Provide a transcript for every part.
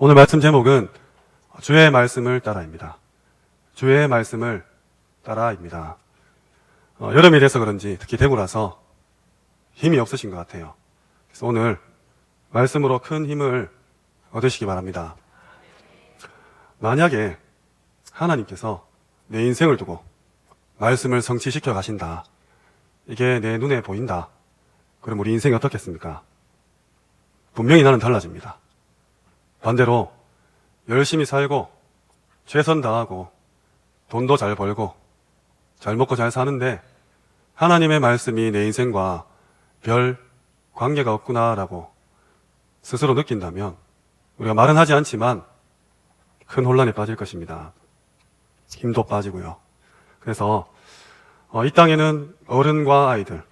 오늘 말씀 제목은 주의 말씀을 따라입니다. 주의 말씀을 따라입니다. 여름이 돼서 그런지 특히 대구라서 힘이 없으신 것 같아요. 그래서 오늘 말씀으로 큰 힘을 얻으시기 바랍니다. 만약에 하나님께서 내 인생을 두고 말씀을 성취시켜 가신다. 이게 내 눈에 보인다. 그럼 우리 인생이 어떻겠습니까? 분명히 나는 달라집니다. 반대로 열심히 살고 최선 다하고 돈도 잘 벌고 잘 먹고 잘 사는데 하나님의 말씀이 내 인생과 별 관계가 없구나라고 스스로 느낀다면 우리가 말은 하지 않지만 큰 혼란에 빠질 것입니다. 힘도 빠지고요. 그래서 이 땅에는 어른과 아이들,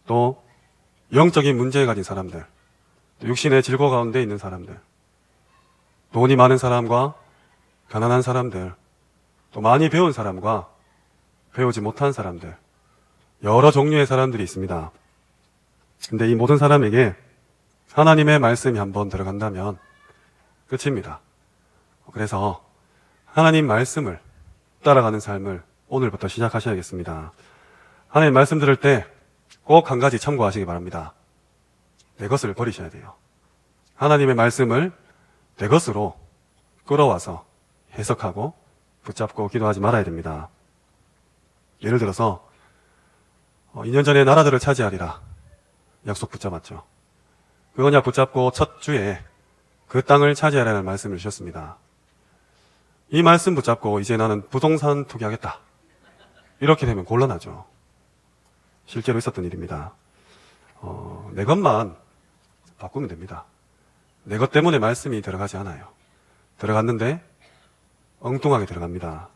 또 영적인 문제 가진 사람들, 또 육신의 질고 가운데 있는 사람들, 돈이 많은 사람과 가난한 사람들, 또 많이 배운 사람과 배우지 못한 사람들, 여러 종류의 사람들이 있습니다. 근데 이 모든 사람에게 하나님의 말씀이 한번 들어간다면 끝입니다. 그래서 하나님 말씀을 따라가는 삶을 오늘부터 시작하셔야겠습니다. 하나님 말씀 들을 때 꼭 한 가지 참고하시기 바랍니다. 내 것을 버리셔야 돼요. 하나님의 말씀을 내 것으로 끌어와서 해석하고 붙잡고 기도하지 말아야 됩니다. 예를 들어서 2년 전에 나라들을 차지하리라 약속 붙잡았죠. 그 언약 붙잡고 첫 주에 그 땅을 차지하라는 말씀을 주셨습니다. 이 말씀 붙잡고 이제 나는 부동산 투기하겠다. 이렇게 되면 곤란하죠. 실제로 있었던 일입니다. 내 것만 바꾸면 됩니다. 내 것 때문에 말씀이 들어가지 않아요. 들어갔는데 엉뚱하게 들어갑니다.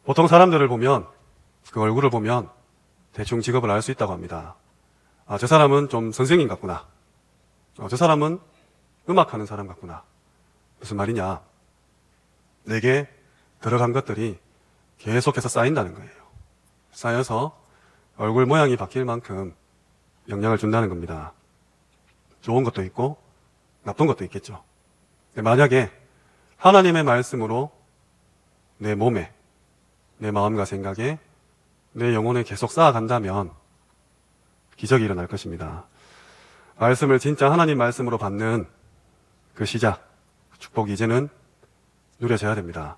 보통 사람들을 보면 그 얼굴을 보면 대충 직업을 알 수 있다고 합니다. 저 사람은 좀 선생님 같구나. 저 사람은 음악하는 사람 같구나. 무슨 말이냐? 내게 들어간 것들이 계속해서 쌓인다는 거예요. 쌓여서 얼굴 모양이 바뀔 만큼 영향을 준다는 겁니다. 좋은 것도 있고 나쁜 것도 있겠죠. 만약에 하나님의 말씀으로 내 몸에, 내 마음과 생각에, 내 영혼에 계속 쌓아간다면 기적이 일어날 것입니다. 말씀을 진짜 하나님 말씀으로 받는 그 시작, 축복이 이제는 누려져야 됩니다.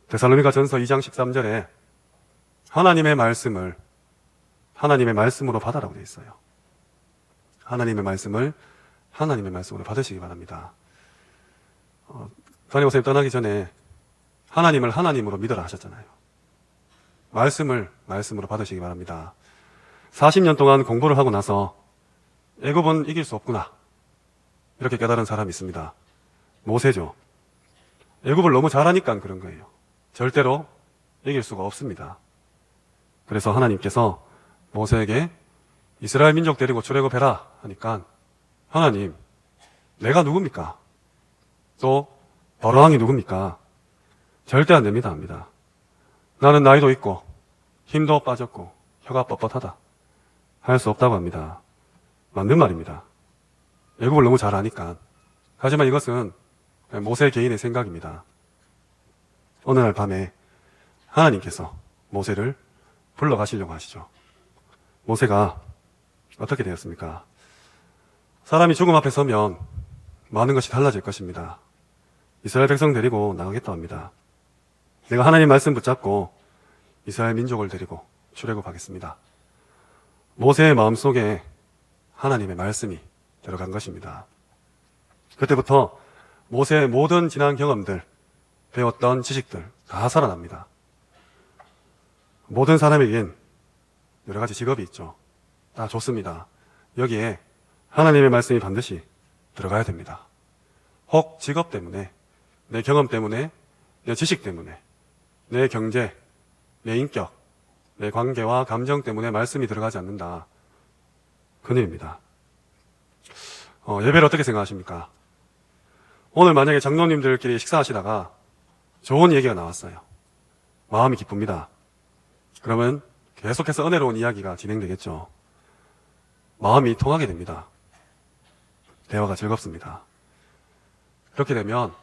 데살로니가 전서 2장 13절에 하나님의 말씀을 하나님의 말씀으로 받아라고 되어 있어요. 하나님의 말씀을 하나님의 말씀으로 받으시기 바랍니다. 담임목사님 떠나기 전에 하나님을 하나님으로 믿어라 하셨잖아요. 말씀을 말씀으로 받으시기 바랍니다. 40년 동안 공부를 하고 나서 애굽은 이길 수 없구나 이렇게 깨달은 사람이 있습니다. 모세죠. 애굽을 너무 잘하니까 그런 거예요. 절대로 이길 수가 없습니다. 그래서 하나님께서 모세에게 이스라엘 민족 데리고 출애굽해라 하니까 하나님, 내가 누굽니까? 또 바로왕이 누굽니까? 절대 안 됩니다. 합니다. 나는 나이도 있고 힘도 빠졌고 혀가 뻣뻣하다. 할 수 없다고 합니다. 맞는 말입니다. 애굽을 너무 잘하니까. 하지만 이것은 모세 개인의 생각입니다. 어느 날 밤에 하나님께서 모세를 불러가시려고 하시죠. 모세가 어떻게 되었습니까? 사람이 죽음 앞에 서면 많은 것이 달라질 것입니다. 이스라엘 백성 데리고 나가겠다 합니다. 내가 하나님 말씀 붙잡고 이스라엘 민족을 데리고 출애굽하겠습니다. 모세의 마음속에 하나님의 말씀이 들어간 것입니다. 그때부터 모세의 모든 지난 경험들, 배웠던 지식들 다 살아납니다. 모든 사람에겐 여러 가지 직업이 있죠. 다 좋습니다. 여기에 하나님의 말씀이 반드시 들어가야 됩니다. 혹 직업 때문에, 내 경험 때문에, 내 지식 때문에, 내 경제, 내 인격, 내 관계와 감정 때문에 말씀이 들어가지 않는다. 큰일입니다. 예배를 어떻게 생각하십니까? 오늘 만약에 장로님들끼리 식사하시다가 좋은 얘기가 나왔어요. 마음이 기쁩니다. 그러면 계속해서 은혜로운 이야기가 진행되겠죠. 마음이 통하게 됩니다. 대화가 즐겁습니다. 그렇게 되면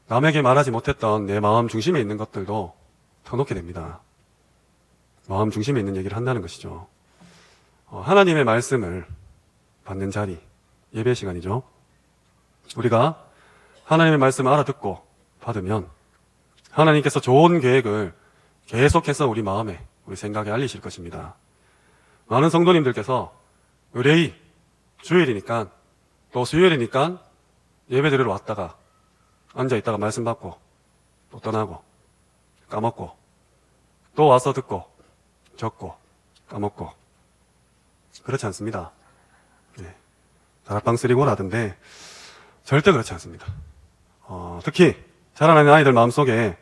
남에게 말하지 못했던 내 마음 중심에 있는 것들도 터놓게 됩니다. 마음 중심에 있는 얘기를 한다는 것이죠. 하나님의 말씀을 받는 자리, 예배 시간이죠. 우리가 하나님의 말씀을 알아듣고 받으면 하나님께서 좋은 계획을 계속해서 우리 마음에, 우리 생각에 알리실 것입니다. 많은 성도님들께서 의뢰이 주일이니까 또 수요일이니까 예배 드리러 왔다가 앉아있다가 말씀 받고 또 떠나고 까먹고 또 와서 듣고 적고 까먹고 그렇지 않습니다. 네. 다락방 쓰리고라던데 절대 그렇지 않습니다. 특히 자라나는 아이들 마음속에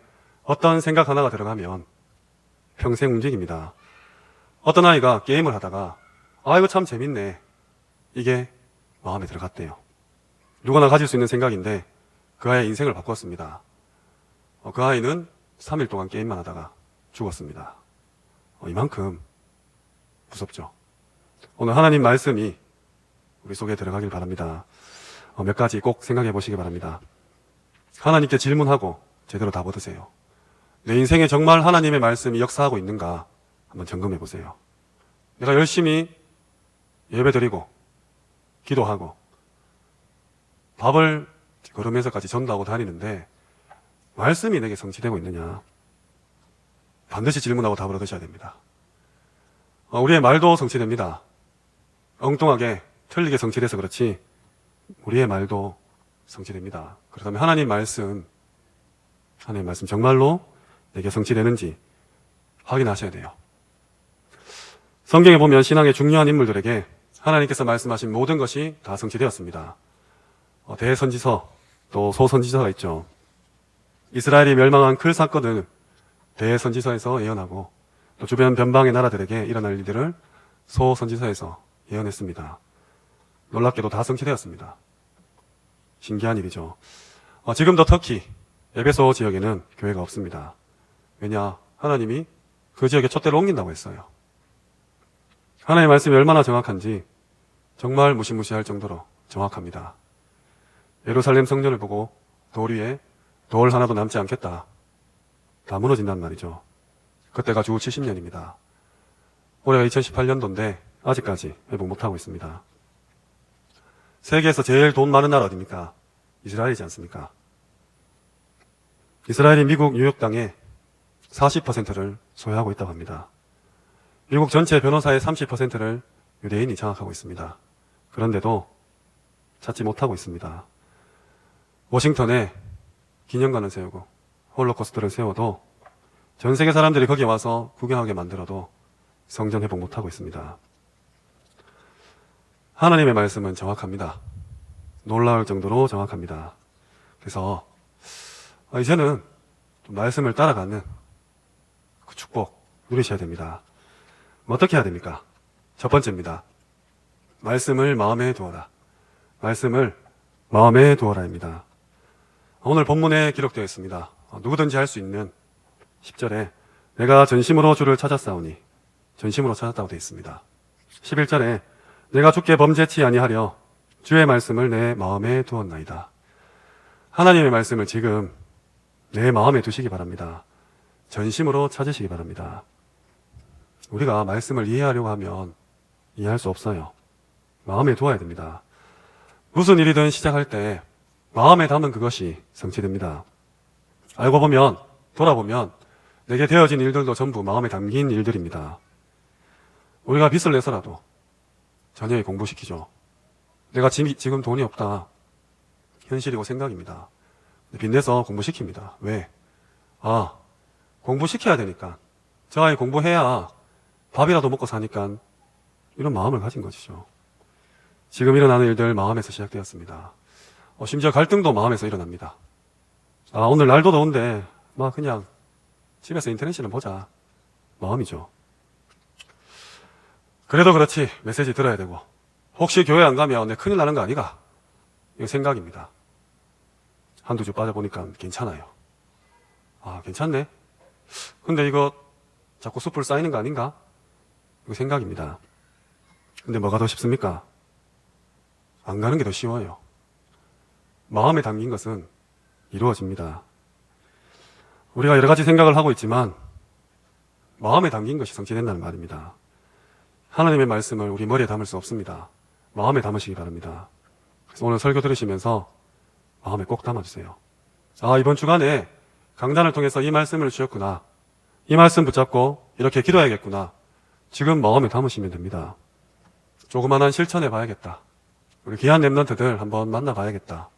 어떤 생각 하나가 들어가면 평생 움직입니다. 어떤 아이가 게임을 하다가 이거 참 재밌네, 이게 마음에 들어갔대요. 누구나 가질 수 있는 생각인데 그 아이의 인생을 바꿨습니다. 그 아이는 3일 동안 게임만 하다가 죽었습니다. 이만큼 무섭죠. 오늘 하나님 말씀이 우리 속에 들어가길 바랍니다. 몇 가지 꼭 생각해 보시기 바랍니다. 하나님께 질문하고 제대로 답 얻으세요. 내 인생에 정말 하나님의 말씀이 역사하고 있는가 한번 점검해 보세요. 내가 열심히 예배드리고 기도하고 밥을 걸으면서까지 전도하고 다니는데 말씀이 내게 성취되고 있느냐, 반드시 질문하고 답을 얻으셔야 됩니다. 우리의 말도 성취됩니다. 엉뚱하게 틀리게 성취돼서 그렇지 우리의 말도 성취됩니다. 그렇다면 하나님 말씀 정말로 내게 성취되는지 확인하셔야 돼요. 성경에 보면 신앙의 중요한 인물들에게 하나님께서 말씀하신 모든 것이 다 성취되었습니다. 대선지서 또 소선지서가 있죠. 이스라엘이 멸망한 큰 사건을 대선지서에서 예언하고 또 주변 변방의 나라들에게 일어날 일들을 소선지서에서 예언했습니다. 놀랍게도 다 성취되었습니다. 신기한 일이죠. 지금도 터키 에베소 지역에는 교회가 없습니다. 왜냐? 하나님이 그 지역에 촛대를 옮긴다고 했어요. 하나님의 말씀이 얼마나 정확한지 정말 무시무시할 정도로 정확합니다. 예루살렘 성전을 보고 돌 위에 돌 하나도 남지 않겠다, 다 무너진단 말이죠. 그때가 주 70년입니다. 올해가 2018년도인데 아직까지 회복 못하고 있습니다. 세계에서 제일 돈 많은 나라 어디입니까? 이스라엘이지 않습니까? 이스라엘이 미국 뉴욕 땅의 40%를 소유하고 있다고 합니다. 미국 전체 변호사의 30%를 유대인이 장악하고 있습니다. 그런데도 찾지 못하고 있습니다. 워싱턴에 기념관을 세우고 홀로코스트를 세워도 전 세계 사람들이 거기에 와서 구경하게 만들어도 성전 회복 못하고 있습니다. 하나님의 말씀은 정확합니다. 놀라울 정도로 정확합니다. 그래서 이제는 말씀을 따라가는 그 축복 누리셔야 됩니다. 어떻게 해야 됩니까? 첫 번째입니다. 말씀을 마음에 두어라. 말씀을 마음에 두어라입니다. 오늘 본문에 기록되어 있습니다. 누구든지 할 수 있는 10절에 내가 전심으로 주를 찾았사오니, 전심으로 찾았다고 되어 있습니다. 11절에 내가 주께 범죄치 아니하려 주의 말씀을 내 마음에 두었나이다. 하나님의 말씀을 지금 내 마음에 두시기 바랍니다. 전심으로 찾으시기 바랍니다. 우리가 말씀을 이해하려고 하면 이해할 수 없어요. 마음에 두어야 됩니다. 무슨 일이든 시작할 때 마음에 담은 그것이 성취됩니다. 알고 보면, 돌아보면 내게 되어진 일들도 전부 마음에 담긴 일들입니다. 우리가 빚을 내서라도 자녀에 공부시키죠. 내가 지금 돈이 없다, 현실이고 생각입니다. 빚내서 공부시킵니다. 왜? 공부시켜야 되니까. 저 아이 공부해야 밥이라도 먹고 사니까, 이런 마음을 가진 것이죠. 지금 일어나는 일들 마음에서 시작되었습니다. 심지어 갈등도 마음에서 일어납니다. 오늘 날도 더운데 그냥 집에서 인터넷이나 보자, 마음이죠. 그래도 그렇지 메시지 들어야 되고, 혹시 교회 안 가면 내 큰일 나는 거 아니가, 이거 생각입니다. 한두 주 빠져보니까 괜찮아요. 괜찮네. 근데 이거 자꾸 숯불 쌓이는 거 아닌가, 이거 생각입니다. 근데 뭐가 더 쉽습니까? 안 가는 게 더 쉬워요. 마음에 담긴 것은 이루어집니다. 우리가 여러 가지 생각을 하고 있지만 마음에 담긴 것이 성취된다는 말입니다. 하나님의 말씀을 우리 머리에 담을 수 없습니다. 마음에 담으시기 바랍니다. 그래서 오늘 설교 들으시면서 마음에 꼭 담아주세요. 아, 이번 주간에 강단을 통해서 이 말씀을 주셨구나. 이 말씀 붙잡고 이렇게 기도해야겠구나. 지금 마음에 담으시면 됩니다. 조그만한 실천해 봐야겠다. 우리 귀한 랩런트들 한번 만나봐야겠다.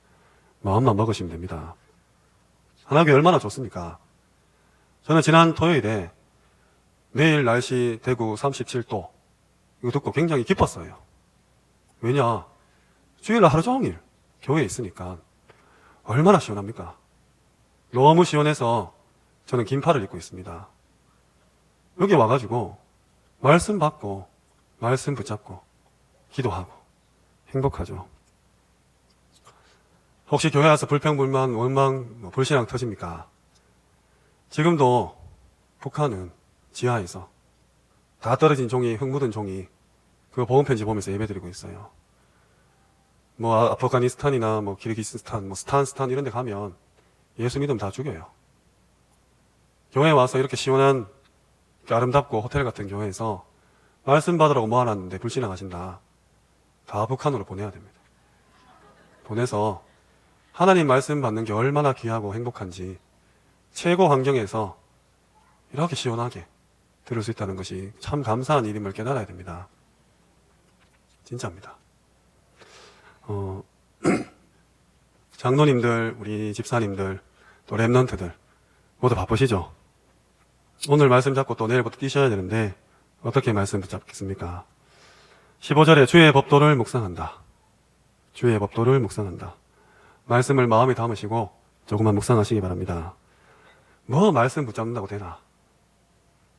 마음만 먹으시면 됩니다. 하나님께 얼마나 좋습니까? 저는 지난 토요일에 내일 날씨 대구 37도 이거 듣고 굉장히 기뻤어요. 왜냐? 주일날 하루 종일 교회에 있으니까 얼마나 시원합니까? 너무 시원해서 저는 긴팔을 입고 있습니다. 여기 와가지고 말씀 받고 말씀 붙잡고 기도하고 행복하죠. 혹시 교회 와서 불평불만 원망 불신앙 터집니까? 지금도 북한은 지하에서 다 떨어진 종이 흙 묻은 종이 그 보험편지 보면서 예배드리고 있어요. 뭐 아프가니스탄이나 뭐 키르기스탄 뭐 스탄 이런 데 가면 예수 믿으면 다 죽여요. 교회에 와서 이렇게 시원한 아름답고 호텔 같은 교회에서 말씀 받으라고 모아놨는데 불신앙하신다. 다 북한으로 보내야 됩니다. 보내서 하나님 말씀 받는 게 얼마나 귀하고 행복한지 최고 환경에서 이렇게 시원하게 들을 수 있다는 것이 참 감사한 일임을 깨달아야 됩니다. 진짜입니다. 장로님들, 우리 집사님들, 또 랩런트들 모두 바쁘시죠? 오늘 말씀 잡고 또 내일부터 뛰셔야 되는데 어떻게 말씀 붙잡겠습니까? 15절에 주의 법도를 묵상한다. 주의 법도를 묵상한다. 말씀을 마음에 담으시고 조금만 묵상하시기 바랍니다. 뭐 말씀 붙잡는다고 되나?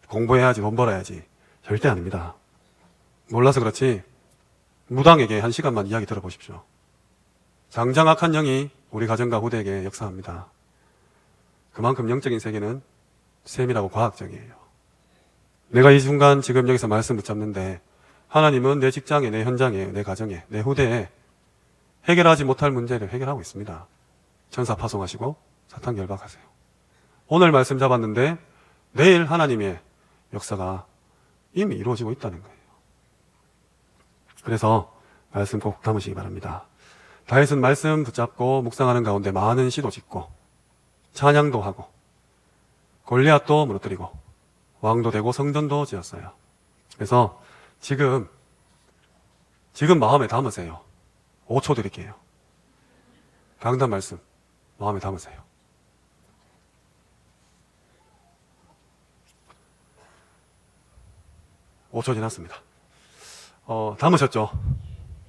공부해야지, 돈 벌어야지. 절대 아닙니다. 몰라서 그렇지 무당에게 1시간만 이야기 들어보십시오. 장장악한 영이 우리 가정과 후대에게 역사합니다. 그만큼 영적인 세계는 세밀하고 과학적이에요. 내가 이 순간 지금 여기서 말씀 붙잡는데 하나님은 내 직장에, 내 현장에, 내 가정에, 내 후대에 해결하지 못할 문제를 해결하고 있습니다. 천사 파송하시고 사탄 결박하세요. 오늘 말씀 잡았는데 내일 하나님의 역사가 이미 이루어지고 있다는 거예요. 그래서 말씀 꼭 담으시기 바랍니다. 다윗은 말씀 붙잡고 묵상하는 가운데 많은 시도 짓고 찬양도 하고 골리앗도 무너뜨리고 왕도 되고 성전도 지었어요. 그래서 지금 마음에 담으세요. 5초 드릴게요. 강단 말씀 마음에 담으세요. (5초) 지났습니다. 담으셨죠?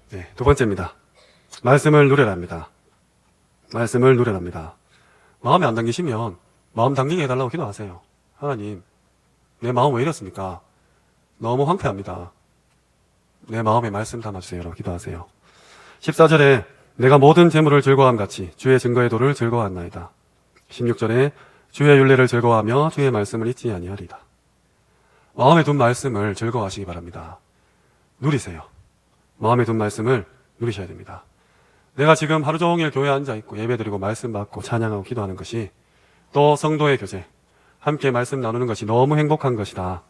네, 두 번째입니다. 말씀을 누려랍니다. 말씀을 누려랍니다. 마음에 안 담기시면 마음 담기게 해달라고 기도하세요. 하나님, 내 마음 왜 이렇습니까? 너무 황폐합니다. 내 마음에 말씀 담아주세요. 라고 기도하세요. 14절에 내가 모든 재물을 즐거워함 같이 주의 증거의 도를 즐거워하나이다. 16절에 주의 율례를 즐거워하며 주의 말씀을 잊지 아니하리다. 마음에 둔 말씀을 즐거워하시기 바랍니다. 누리세요. 마음에 둔 말씀을 누리셔야 됩니다. 내가 지금 하루 종일 교회에 앉아있고 예배드리고 말씀 받고 찬양하고 기도하는 것이 또 성도의 교제, 함께 말씀 나누는 것이 너무 행복한 것이다.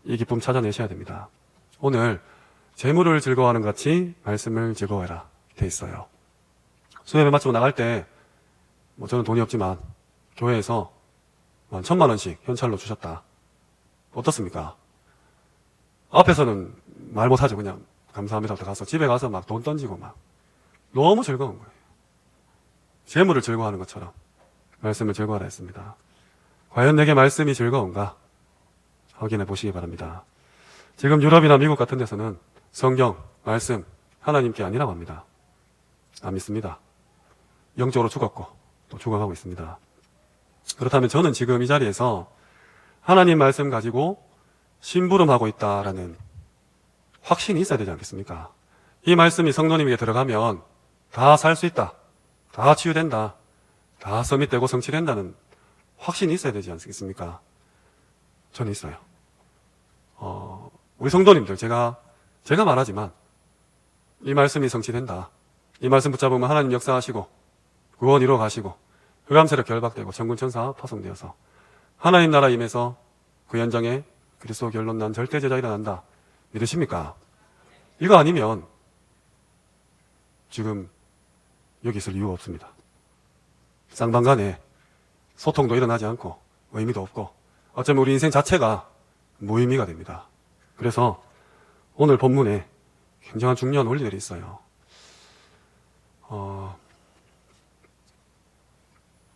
이 기쁨 찾아내셔야 됩니다. 오늘 재물을 즐거워하는 것 같이 말씀을 즐거워해라 돼 있어요. 수요예배 마치고 나갈 때 저는 돈이 없지만 교회에서 1,000만 원씩 현찰로 주셨다. 어떻습니까? 앞에서는 말 못하죠. 그냥 감사합니다 부터 가서 집에 가서 막 돈 던지고 막 너무 즐거운 거예요. 재물을 즐거워하는 것처럼 말씀을 즐거워하라 했습니다. 과연 내게 말씀이 즐거운가? 확인해 보시기 바랍니다. 지금 유럽이나 미국 같은 데서는 성경, 말씀, 하나님께 아니라고 합니다. 안 믿습니다. 영적으로 죽었고 또 죽어가고 있습니다. 그렇다면 저는 지금 이 자리에서 하나님 말씀 가지고 심부름하고 있다라는 확신이 있어야 되지 않겠습니까? 이 말씀이 성도님에게 들어가면 다 살 수 있다, 다 치유된다, 다 서밋되고 성취된다는 확신이 있어야 되지 않겠습니까? 저는 있어요. 우리 성도님들, 제가 말하지만 이 말씀이 성취된다, 이 말씀 붙잡으면 하나님 역사하시고 구원 이루어 가시고 흑암세력 결박되고 천군천사 파송되어서 하나님 나라 임해서 그 현장에 그리스도 결론 난 절대제자 일어난다. 믿으십니까? 이거 아니면 지금 여기 있을 이유가 없습니다. 쌍방간에 소통도 일어나지 않고 의미도 없고 어쩌면 우리 인생 자체가 무의미가 됩니다. 그래서 오늘 본문에 굉장한 중요한 원리들이 있어요.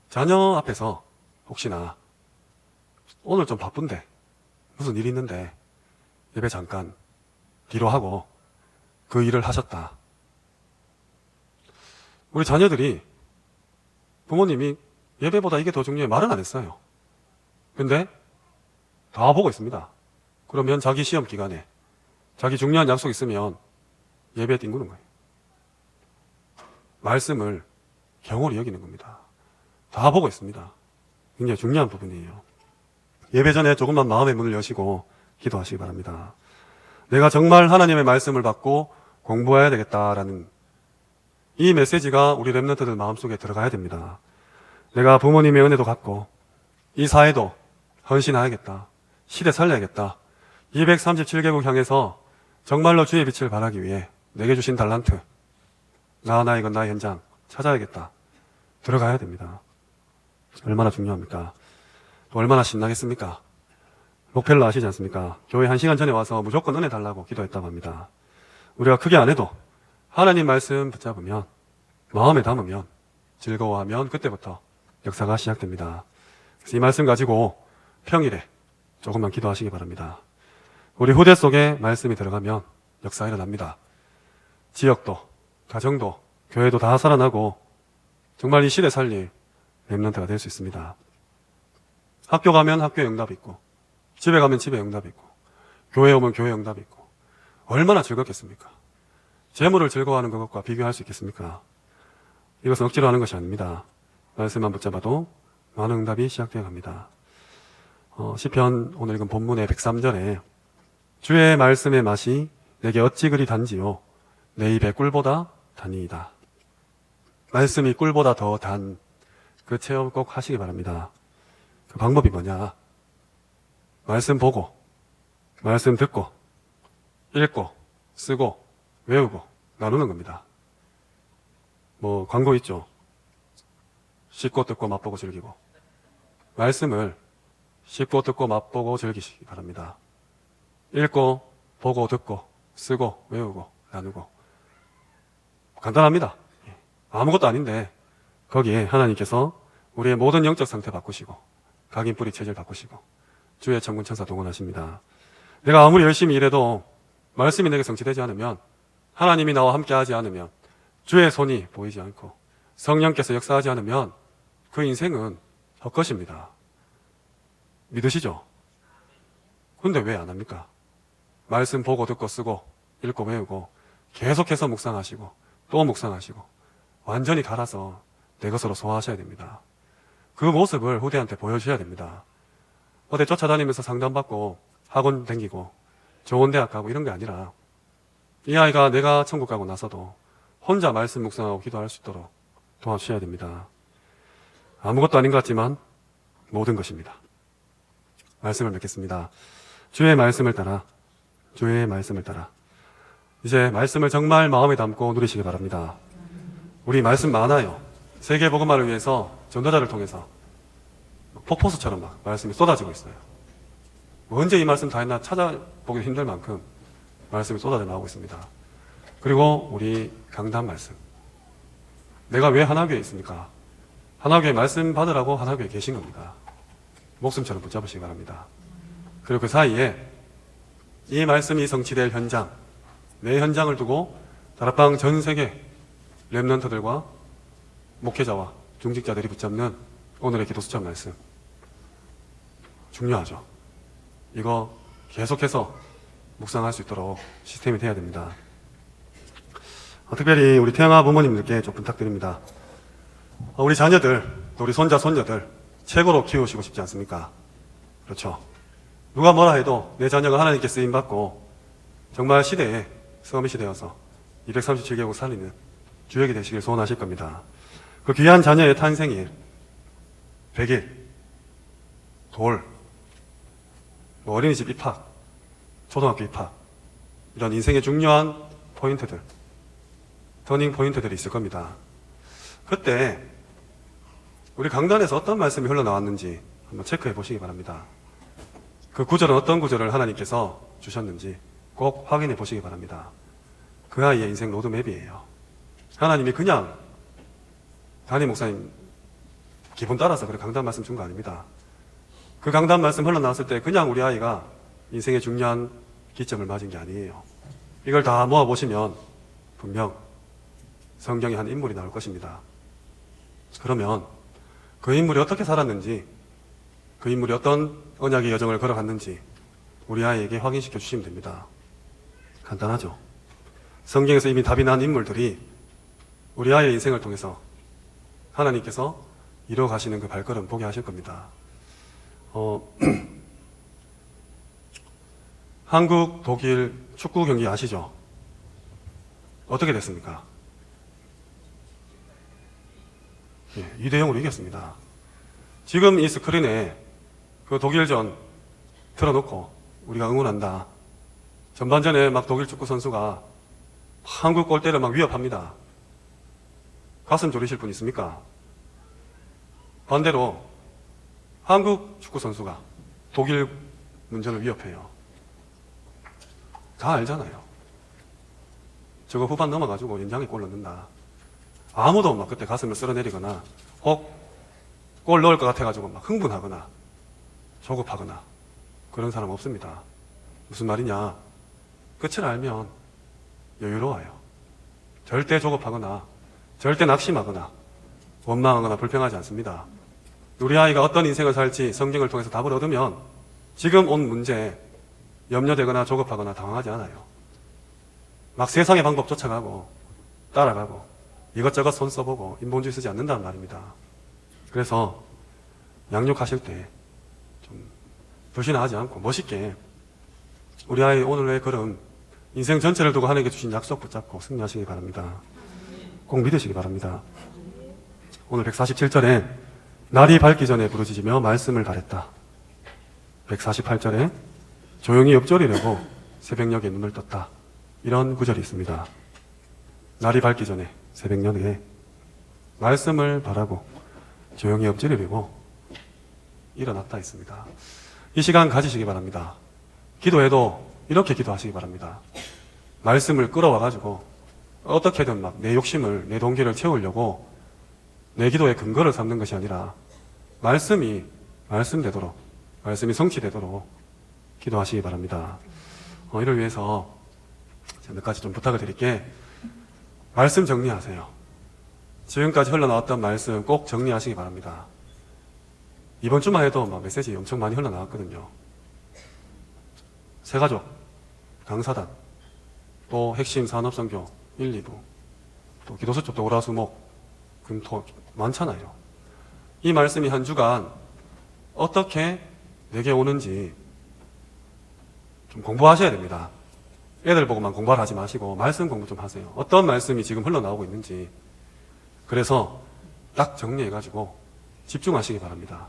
자녀 앞에서 혹시나 오늘 좀 바쁜데 무슨 일이 있는데 예배 잠깐 뒤로 하고 그 일을 하셨다. 우리 자녀들이 부모님이 예배보다 이게 더 중요해 말은 안 했어요. 근데 다 보고 있습니다. 그러면 자기 시험 기간에 자기 중요한 약속 있으면 예배에 뒹구는 거예요. 말씀을 경홀히 여기는 겁니다. 다 보고 있습니다. 굉장히 중요한 부분이에요. 예배 전에 조금만 마음의 문을 여시고 기도하시기 바랍니다. 내가 정말 하나님의 말씀을 받고 공부해야 되겠다라는 이 메시지가 우리 렘넌트들 마음속에 들어가야 됩니다. 내가 부모님의 은혜도 갖고 이 사회도 헌신해야겠다. 시대 살려야겠다. 237개국 향해서 정말로 주의 빛을 발하기 위해 내게 주신 달란트, 나 이건 나의 현장 찾아야겠다. 들어가야 됩니다. 얼마나 중요합니까? 또 얼마나 신나겠습니까? 목펠러 아시지 않습니까? 교회 1시간 전에 와서 무조건 은혜 달라고 기도했다고 합니다. 우리가 크게 안 해도 하나님 말씀 붙잡으면, 마음에 담으면, 즐거워하면 그때부터 역사가 시작됩니다. 그래서 이 말씀 가지고 평일에 조금만 기도하시기 바랍니다. 우리 후대 속에 말씀이 들어가면 역사 일어납니다. 지역도, 가정도, 교회도 다 살아나고 정말 이 시대 살릴 렘넌트가 될 수 있습니다. 학교 가면 학교에 응답이 있고, 집에 가면 집에 응답이 있고, 교회에 오면 교회에 응답이 있고, 얼마나 즐겁겠습니까? 재물을 즐거워하는 것과 비교할 수 있겠습니까? 이것은 억지로 하는 것이 아닙니다. 말씀만 붙잡아도 많은 응답이 시작되어 갑니다. 시편 오늘 읽은 본문의 103절에 주의 말씀의 맛이 내게 어찌 그리 단지요 내 입에 꿀보다 단이이다. 말씀이 꿀보다 더 단 그 체험 꼭 하시기 바랍니다. 그 방법이 뭐냐? 말씀 보고, 말씀 듣고, 읽고, 쓰고, 외우고, 나누는 겁니다. 뭐 광고 있죠? 씹고 듣고 맛보고 즐기고. 말씀을 씹고 듣고 맛보고 즐기시기 바랍니다. 읽고, 보고, 듣고, 쓰고, 외우고, 나누고. 간단합니다. 아무것도 아닌데 거기에 하나님께서 우리의 모든 영적 상태 바꾸시고 각인 뿌리 체질 바꾸시고 주의 천군 천사 동원하십니다. 내가 아무리 열심히 일해도 말씀이 내게 성취되지 않으면, 하나님이 나와 함께 하지 않으면, 주의 손이 보이지 않고 성령께서 역사하지 않으면 그 인생은 헛것입니다. 믿으시죠? 근데 왜 안 합니까? 말씀 보고 듣고 쓰고 읽고 외우고 계속해서 묵상하시고 또 묵상하시고 완전히 갈아서 내 것으로 소화하셔야 됩니다. 그 모습을 후대한테 보여주셔야 됩니다. 어디 쫓아다니면서 상담받고 학원 다니고 좋은 대학 가고 이런 게 아니라 이 아이가 내가 천국 가고 나서도 혼자 말씀 묵상하고 기도할 수 있도록 도와주셔야 됩니다. 아무것도 아닌 것 같지만 모든 것입니다. 말씀을 맺겠습니다. 주의 말씀을 따라, 주의 말씀을 따라 이제 말씀을 정말 마음에 담고 누리시기 바랍니다. 우리 말씀 많아요. 세계 복음화를 위해서 전도자를 통해서 폭포수처럼 막 말씀이 쏟아지고 있어요. 뭐 언제 이 말씀 다 했나 찾아보기 힘들 만큼 말씀이 쏟아져 나오고 있습니다. 그리고 우리 강단 말씀. 내가 왜 하나교회에 있습니까? 하나교회 말씀 받으라고 하나교회에 계신 겁니다. 목숨처럼 붙잡으시기 바랍니다. 그리고 그 사이에 이 말씀이 성취될 현장, 내 현장을 두고 다락방 전 세계 렘넌트들과 목회자와 중직자들이 붙잡는 오늘의 기도 수첩 말씀. 중요하죠. 이거 계속해서 묵상할 수 있도록 시스템이 돼야 됩니다. 특별히 우리 태영아 부모님들께 좀 부탁드립니다. 우리 자녀들, 또 우리 손자, 손녀들 최고로 키우시고 싶지 않습니까? 그렇죠. 누가 뭐라 해도 내 자녀가 하나님께 쓰임받고 정말 시대에 서밋이 되어서 237개국 살리는 주역이 되시길 소원하실 겁니다. 그 귀한 자녀의 탄생일, 100일, 돌, 뭐 어린이집 입학, 초등학교 입학, 이런 인생의 중요한 포인트들, 터닝 포인트들이 있을 겁니다. 그때 우리 강단에서 어떤 말씀이 흘러나왔는지 한번 체크해 보시기 바랍니다. 그 구절은 어떤 구절을 하나님께서 주셨는지 꼭 확인해 보시기 바랍니다. 그 아이의 인생 로드맵이에요. 하나님이 그냥 담임 목사님 기분 따라서 그렇게 강단 말씀 준 거 아닙니다. 그 강단 말씀 흘러나왔을 때 그냥 우리 아이가 인생의 중요한 기점을 맞은 게 아니에요. 이걸 다 모아보시면 분명 성경에 한 인물이 나올 것입니다. 그러면 그 인물이 어떻게 살았는지, 그 인물이 어떤 언약의 여정을 걸어갔는지 우리 아이에게 확인시켜 주시면 됩니다. 간단하죠. 성경에서 이미 답이 난 인물들이 우리 아이의 인생을 통해서 하나님께서 이루어 가시는 그 발걸음 보게 하실 겁니다. 한국, 독일 축구 경기 아시죠? 어떻게 됐습니까? 2대0으로 이겼습니다. 지금 이 스크린에 그 독일전 틀어놓고 우리가 응원한다. 전반전에 막 독일 축구 선수가 한국 골대를 막 위협합니다. 가슴 졸이실 분 있습니까? 반대로 한국 축구 선수가 독일 문전을 위협해요. 다 알잖아요. 저거 후반 넘어가지고 연장에 골 넣는다. 아무도 막 그때 가슴을 쓸어내리거나 혹 골 넣을 것 같아가지고 막 흥분하거나 조급하거나 그런 사람 없습니다. 무슨 말이냐? 끝을 알면 여유로워요. 절대 조급하거나 절대 낙심하거나 원망하거나 불평하지 않습니다. 우리 아이가 어떤 인생을 살지 성경을 통해서 답을 얻으면 지금 온 문제에 염려되거나 조급하거나 당황하지 않아요. 막 세상의 방법 쫓아가고 따라가고 이것저것 손 써보고 인본주의 쓰지 않는다는 말입니다. 그래서 양육하실 때 좀 불신하지 않고 멋있게 우리 아이 오늘의 걸음 인생 전체를 두고 하나님께 주신 약속 붙잡고 승리하시기 바랍니다. 꼭 믿으시기 바랍니다. 오늘 147절에 날이 밝기 전에 부르짖으며 말씀을 바랬다. 148절에 조용히 엎드리려고 새벽녘에 눈을 떴다. 이런 구절이 있습니다. 날이 밝기 전에 새벽녘에 말씀을 바라고 조용히 엎드리려고 일어났다 했습니다. 이 시간 가지시기 바랍니다. 기도해도 이렇게 기도하시기 바랍니다. 말씀을 끌어와가지고 어떻게든 막 내 욕심을, 내 동기를 채우려고 내 기도의 근거를 삼는 것이 아니라 말씀이 말씀되도록, 말씀이 성취되도록 기도하시기 바랍니다. 이를 위해서 몇 가지 좀 부탁을 드릴게. 말씀 정리하세요. 지금까지 흘러나왔던 말씀 꼭 정리하시기 바랍니다. 이번 주만 해도 막 메시지 엄청 많이 흘러나왔거든요. 새가족, 강사단, 또 핵심 산업선교 1, 2부, 또 기도수 쪽도 월화수목, 금토 많잖아요. 이 말씀이 한 주간 어떻게 내게 오는지 좀 공부하셔야 됩니다. 애들 보고만 공부를 하지 마시고 말씀 공부 좀 하세요. 어떤 말씀이 지금 흘러나오고 있는지. 그래서 딱 정리해가지고 집중하시기 바랍니다.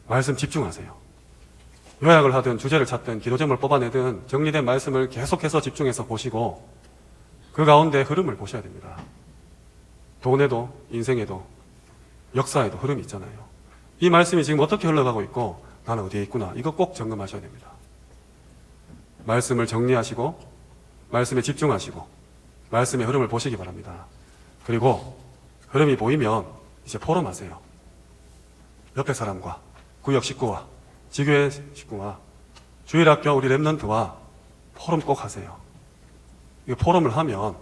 말씀 집중하세요. 요약을 하든 주제를 찾든 기도점을 뽑아내든 정리된 말씀을 계속해서 집중해서 보시고 그 가운데 흐름을 보셔야 됩니다. 돈에도 인생에도 역사에도 흐름이 있잖아요. 이 말씀이 지금 어떻게 흘러가고 있고 나는 어디에 있구나. 이거 꼭 점검하셔야 됩니다. 말씀을 정리하시고 말씀에 집중하시고 말씀의 흐름을 보시기 바랍니다. 그리고 흐름이 보이면 이제 포럼하세요. 옆에 사람과 구역 식구와 지교회 식구와 주일학교 우리 랩런트와 포럼 꼭 하세요. 이 포럼을 하면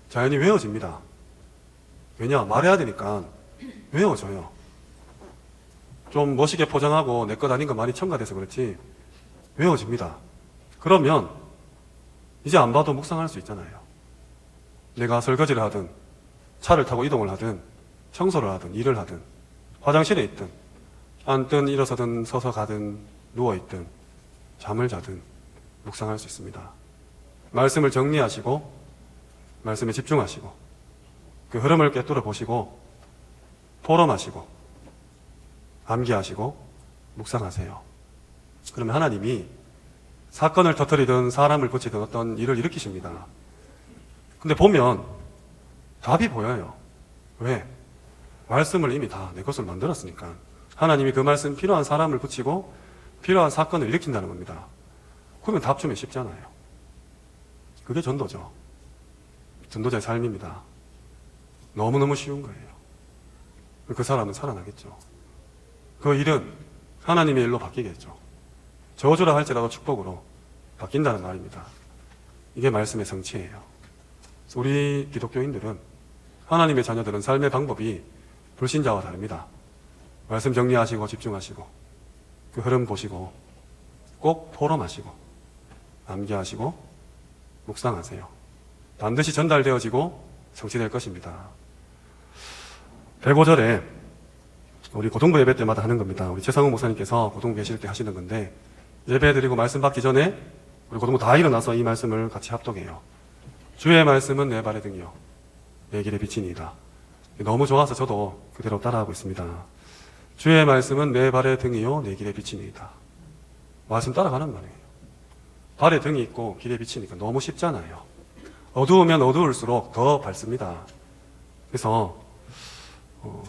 자연히 외워집니다. 왜냐? 말해야 되니까 외워져요. 좀 멋있게 포장하고 내 것 아닌 거 많이 첨가돼서 그렇지 외워집니다. 그러면 이제 안 봐도 묵상할 수 있잖아요. 내가 설거지를 하든 차를 타고 이동을 하든 청소를 하든 일을 하든 화장실에 있든 앉든 일어서든 서서 가든 누워있든 잠을 자든 묵상할 수 있습니다. 말씀을 정리하시고 말씀에 집중하시고 그 흐름을 꿰뚫어 보시고 포럼하시고 암기하시고 묵상하세요. 그러면 하나님이 사건을 터뜨리든 사람을 붙이든 어떤 일을 일으키십니다. 근데 보면 답이 보여요. 왜? 말씀을 이미 다 내 것을 만들었으니까. 하나님이 그 말씀 필요한 사람을 붙이고 필요한 사건을 일으킨다는 겁니다. 그러면 답 주면 쉽잖아요. 그게 전도죠. 전도자의 삶입니다. 너무너무 쉬운 거예요. 그 사람은 살아나겠죠. 그 일은 하나님의 일로 바뀌겠죠. 저주라 할지라도 축복으로 바뀐다는 말입니다. 이게 말씀의 성취예요. 우리 기독교인들은, 하나님의 자녀들은 삶의 방법이 불신자와 다릅니다. 말씀 정리하시고 집중하시고 그 흐름 보시고 꼭 포럼하시고 암기하시고 묵상하세요. 반드시 전달되어지고 성취될 것입니다. 105절에 우리 고등부 예배 때마다 하는 겁니다. 우리 최상훈 목사님께서 고등부 계실 때 하시는 건데, 예배 드리고 말씀 받기 전에 우리 고등부 다 일어나서 이 말씀을 같이 합독해요. 주의 말씀은 내 발의 등이요 내 길의 빛이니이다. 너무 좋아서 저도 그대로 따라하고 있습니다. 주의 말씀은 내 발의 등이요 내 길의 빛이니이다. 말씀 따라가는 말이에요. 발에 등이 있고 길에 비치니까 너무 쉽잖아요. 어두우면 어두울수록 더 밝습니다. 그래서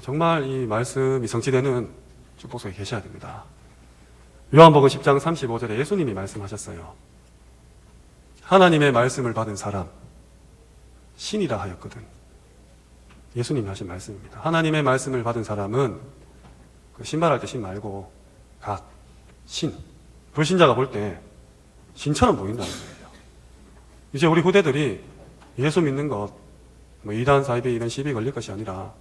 정말 이 말씀이 성취되는 축복 속에 계셔야 됩니다. 요한복음 10장 35절에 예수님이 말씀하셨어요. 하나님의 말씀을 받은 사람 신이라 하였거든. 예수님이 하신 말씀입니다. 하나님의 말씀을 받은 사람은 그 신발할 때 신 말고 각 신, 불신자가 볼 때 신처럼 보인다는 거예요. 이제 우리 후대들이 예수 믿는 것, 이단, 사이비, 이런 시비 걸릴 것이 아니라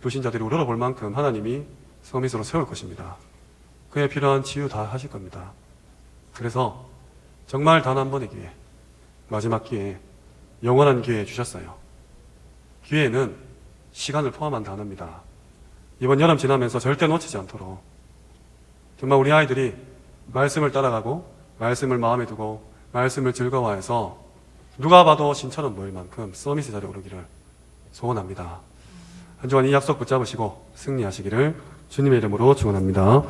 불신자들이 우러러볼 만큼 하나님이 서밋으로 세울 것입니다. 그에 필요한 치유 다 하실 겁니다. 그래서 정말 단 한 번의 기회, 마지막 기회, 영원한 기회 주셨어요. 기회는 시간을 포함한 단어입니다. 이번 여름 지나면서 절대 놓치지 않도록 정말 우리 아이들이 말씀을 따라가고 말씀을 마음에 두고 말씀을 즐거워해서 누가 봐도 신처럼 보일 만큼 서밋의 자리에 오르기를 소원합니다. 한 주간 이 약속 붙잡으시고 승리하시기를 주님의 이름으로 축원합니다.